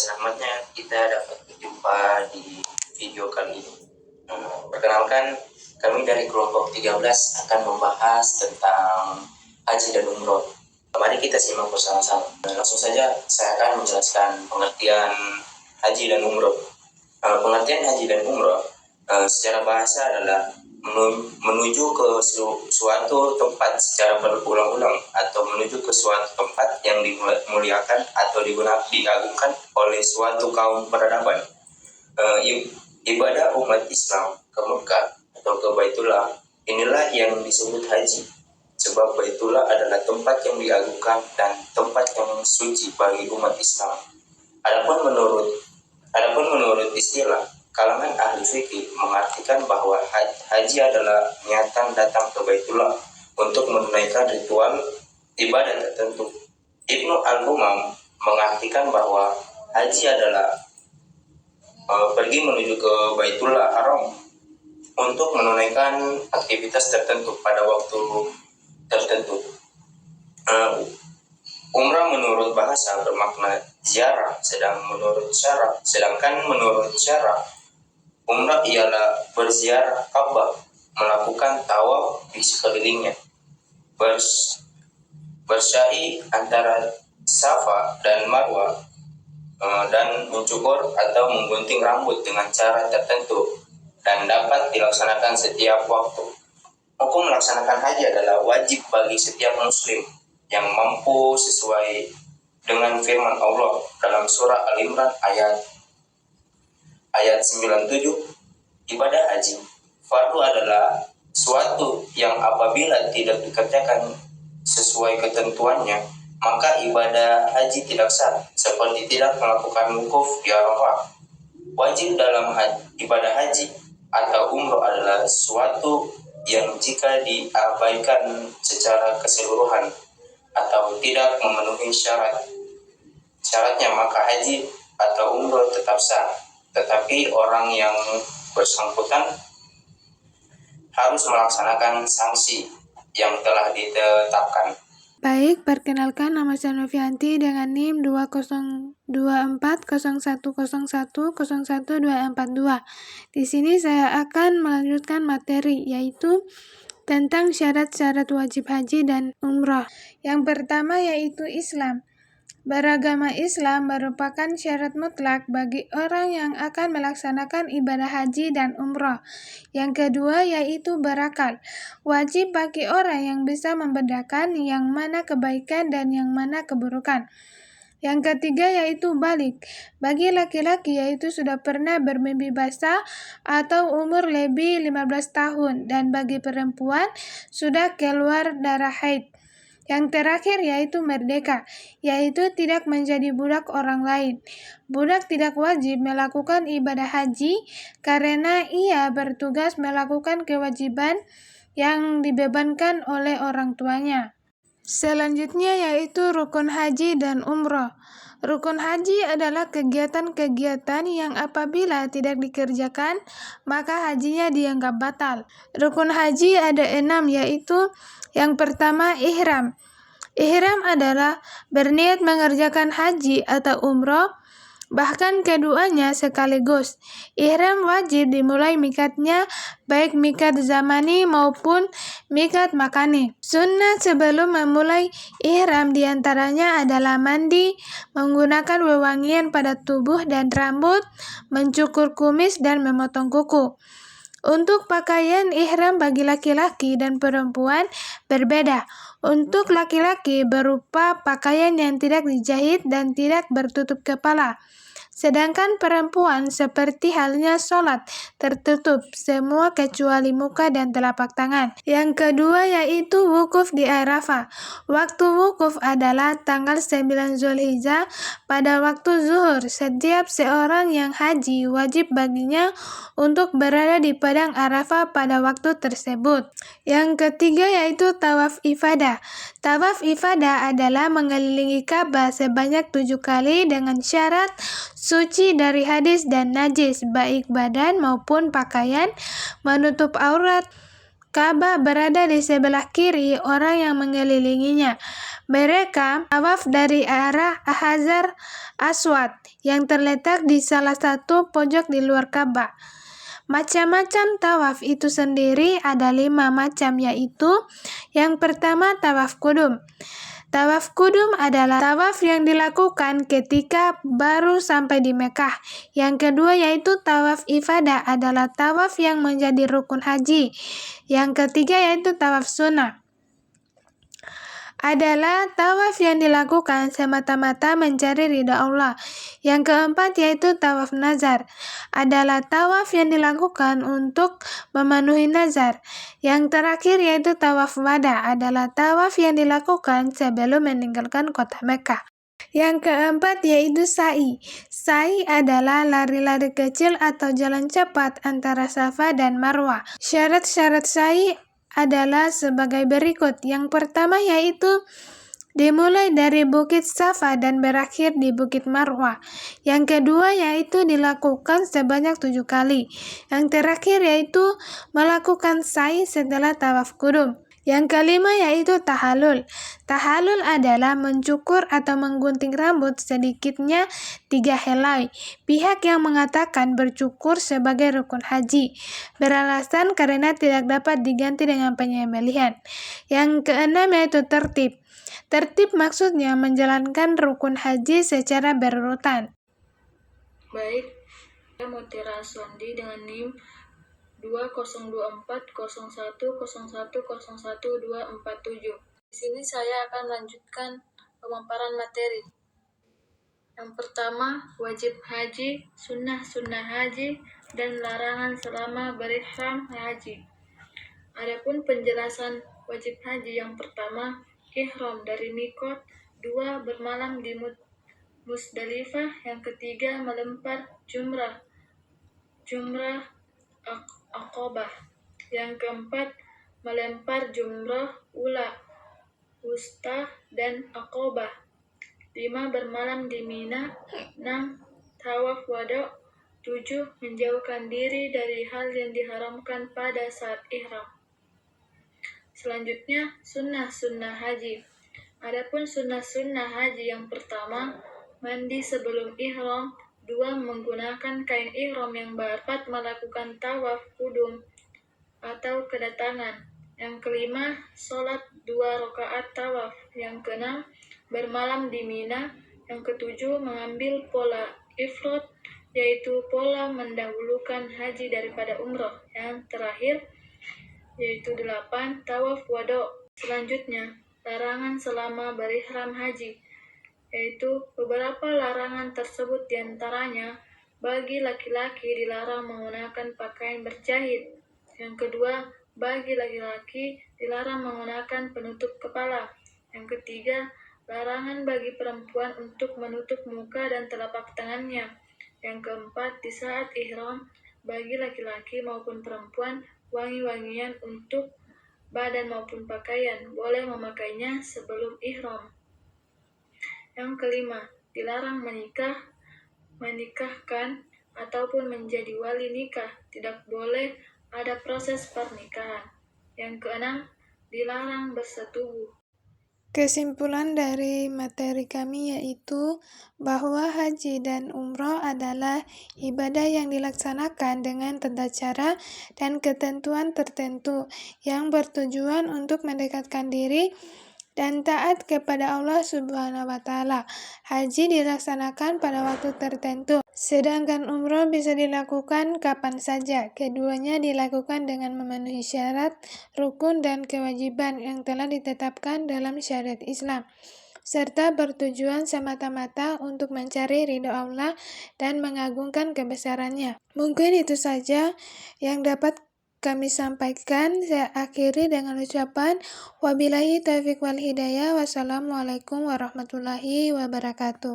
selamatnya kita dapat berjumpa di video kali ini. Perkenalkan, kami dari kelompok 13 akan membahas tentang haji dan umroh. Mari kita simak bersama-sama. Langsung saja saya akan menjelaskan pengertian haji dan umroh. Pengertian haji dan umroh secara bahasa adalah menuju ke suatu tempat secara berulang-ulang atau menuju ke suatu tempat yang dimuliakan atau diagungkan oleh suatu kaum peradaban. Ibadah umat Islam ke Mekah atau ke Baitullah inilah yang disebut haji, sebab Baitullah adalah tempat yang diagungkan dan tempat yang suci bagi umat Islam. Adapun menurut istilah kalangan ahli fikih mengartikan bahwa haji adalah niatan datang ke Baitullah untuk menunaikan ritual ibadah tertentu. Ibnu Al-Humam mengartikan bahwa haji adalah pergi menuju ke Baitullah Haram untuk menunaikan aktivitas tertentu pada waktu tertentu. Umrah menurut bahasa bermakna ziarah, sedangkan menurut syara umrah ialah berziarah Ka'bah, melakukan tawaf di sekelilingnya, bersya'i antara Safa dan Marwah, dan mencukur atau menggunting rambut dengan cara tertentu dan dapat dilaksanakan setiap waktu. Hukum melaksanakan haji adalah wajib bagi setiap muslim yang mampu sesuai dengan firman Allah dalam surah Al-Imran ayat 97. Ibadah haji fardu adalah suatu yang apabila tidak dikerjakan sesuai ketentuannya, maka ibadah haji tidak sah, seperti tidak melakukan wukuf di Arafah. Wajib dalam ibadah haji atau umroh adalah suatu yang jika diabaikan secara keseluruhan atau tidak memenuhi syaratnya, maka haji atau umroh tetap sah, tetapi orang yang bersangkutan harus melaksanakan sanksi yang telah ditetapkan. Baik, perkenalkan nama saya Novianti dengan NIM 202401010101242. Di sini saya akan melanjutkan materi, yaitu tentang syarat-syarat wajib haji dan umrah. Yang pertama yaitu Islam. Beragama Islam merupakan syarat mutlak bagi orang yang akan melaksanakan ibadah haji dan umrah. Yang kedua yaitu berakal. Wajib bagi orang yang bisa membedakan yang mana kebaikan dan yang mana keburukan. Yang ketiga yaitu balik. Bagi laki-laki yaitu sudah pernah bermimpi basah atau umur lebih 15 tahun, dan bagi perempuan sudah keluar darah haid. Yang terakhir yaitu merdeka, yaitu tidak menjadi budak orang lain. Budak tidak wajib melakukan ibadah haji karena ia bertugas melakukan kewajiban yang dibebankan oleh orang tuanya. Selanjutnya yaitu rukun haji dan umroh. Rukun haji adalah kegiatan-kegiatan yang apabila tidak dikerjakan, maka hajinya dianggap batal. Rukun haji ada 6, yaitu yang pertama ihram. Ihram adalah berniat mengerjakan haji atau umroh, bahkan keduanya sekaligus. Ihram wajib dimulai mikatnya, baik mikat zamani maupun mikat makani. Sunnah sebelum memulai ihram diantaranya adalah mandi, menggunakan wewangian pada tubuh dan rambut, mencukur kumis dan memotong kuku. Untuk pakaian ihram bagi laki-laki dan perempuan berbeda. Untuk laki-laki berupa pakaian yang tidak dijahit dan tidak bertutup kepala. Sedangkan perempuan seperti halnya sholat, tertutup semua kecuali muka dan telapak tangan. Yang kedua yaitu wukuf di Arafah. Waktu wukuf adalah tanggal 9 Zulhijjah pada waktu zuhur. Setiap seorang yang haji wajib baginya untuk berada di padang Arafah pada waktu tersebut. Yang ketiga yaitu tawaf ifadah. Tawaf ifadah adalah mengelilingi Ka'bah sebanyak 7 kali dengan syarat suci dari hadis dan najis, baik badan maupun pakaian, menutup aurat Ka'bah berada di sebelah kiri orang yang mengelilinginya. Mereka tawaf dari arah Hajar Aswad yang terletak di salah satu pojok di luar Ka'bah. Macam-macam tawaf itu sendiri ada 5 macam, yaitu yang pertama tawaf kudum. Tawaf kudum adalah tawaf yang dilakukan ketika baru sampai di Mekah. Yang kedua yaitu tawaf ifadah, adalah tawaf yang menjadi rukun haji. Yang ketiga yaitu tawaf sunnah, adalah tawaf yang dilakukan semata-mata mencari ridha Allah. Yang keempat yaitu tawaf nazar, adalah tawaf yang dilakukan untuk memenuhi nazar. Yang terakhir yaitu tawaf wada, adalah tawaf yang dilakukan sebelum meninggalkan kota Mekah. Yang keempat yaitu sa'i. Sa'i adalah lari-lari kecil atau jalan cepat antara Safa dan Marwah. Syarat-syarat sa'i adalah sebagai berikut. Yang pertama yaitu dimulai dari Bukit Safa dan berakhir di Bukit Marwah. Yang kedua yaitu dilakukan sebanyak 7 kali. Yang terakhir yaitu melakukan sa'i setelah tawaf kudum. Yang kelima yaitu tahalul. Tahalul adalah mencukur atau menggunting rambut sedikitnya 3 helai. Pihak yang mengatakan bercukur sebagai rukun haji beralasan karena tidak dapat diganti dengan penyembelihan. Yang keenam yaitu tertib. Tertib maksudnya menjalankan rukun haji secara berurutan. Baik, saya Mutiara Aswandi dengan NIM 20240101010247. Di sini saya akan melanjutkan pemaparan materi. Yang pertama, wajib haji, sunnah haji, dan larangan selama berihram haji. Adapun penjelasan wajib haji yang pertama, ihram dari mikot, 2 bermalam di Musdalifah, yang ketiga melempar jumrah Aqabah, yang keempat melempar jumrah ula, wusta, dan Aqabah, 5 bermalam di Mina, 6 tawaf wada, 7 menjauhkan diri dari hal yang diharamkan pada saat ihram. Selanjutnya sunnah haji. Adapun sunnah haji yang pertama, mandi sebelum ihram, 2 menggunakan kain ihram yang berpat melakukan tawaf kudum atau kedatangan. Yang kelima, sholat 2 rakaat tawaf. Yang keenam, bermalam di Mina. Yang ketujuh, mengambil pola ifrad, yaitu pola mendahulukan haji daripada umroh. Yang terakhir, yaitu 8, tawaf wada. Selanjutnya, larangan selama berihram haji, yaitu beberapa larangan tersebut diantaranya, bagi laki-laki dilarang menggunakan pakaian berjahit. Yang kedua, bagi laki-laki dilarang menggunakan penutup kepala. Yang ketiga, larangan bagi perempuan untuk menutup muka dan telapak tangannya. Yang keempat, di saat ihram, bagi laki-laki maupun perempuan, wangi-wangian untuk badan maupun pakaian, boleh memakainya sebelum ihram. Yang kelima, dilarang menikahkan ataupun menjadi wali nikah, tidak boleh ada proses pernikahan. Yang keenam, dilarang bersetubuh. Kesimpulan dari materi kami yaitu bahwa haji dan umroh adalah ibadah yang dilaksanakan dengan tata cara dan ketentuan tertentu yang bertujuan untuk mendekatkan diri dan taat kepada Allah Subhanahu wa Ta'ala. Haji dilaksanakan pada waktu tertentu, sedangkan umroh bisa dilakukan kapan saja. Keduanya dilakukan dengan memenuhi syarat, rukun, dan kewajiban yang telah ditetapkan dalam syariat Islam, serta bertujuan semata-mata untuk mencari ridha Allah dan mengagungkan kebesarannya. Mungkin itu saja yang dapat kami sampaikan. Saya akhiri dengan ucapan wabillahi taufiq wal hidayah. Wassalamualaikum warahmatullahi wabarakatuh.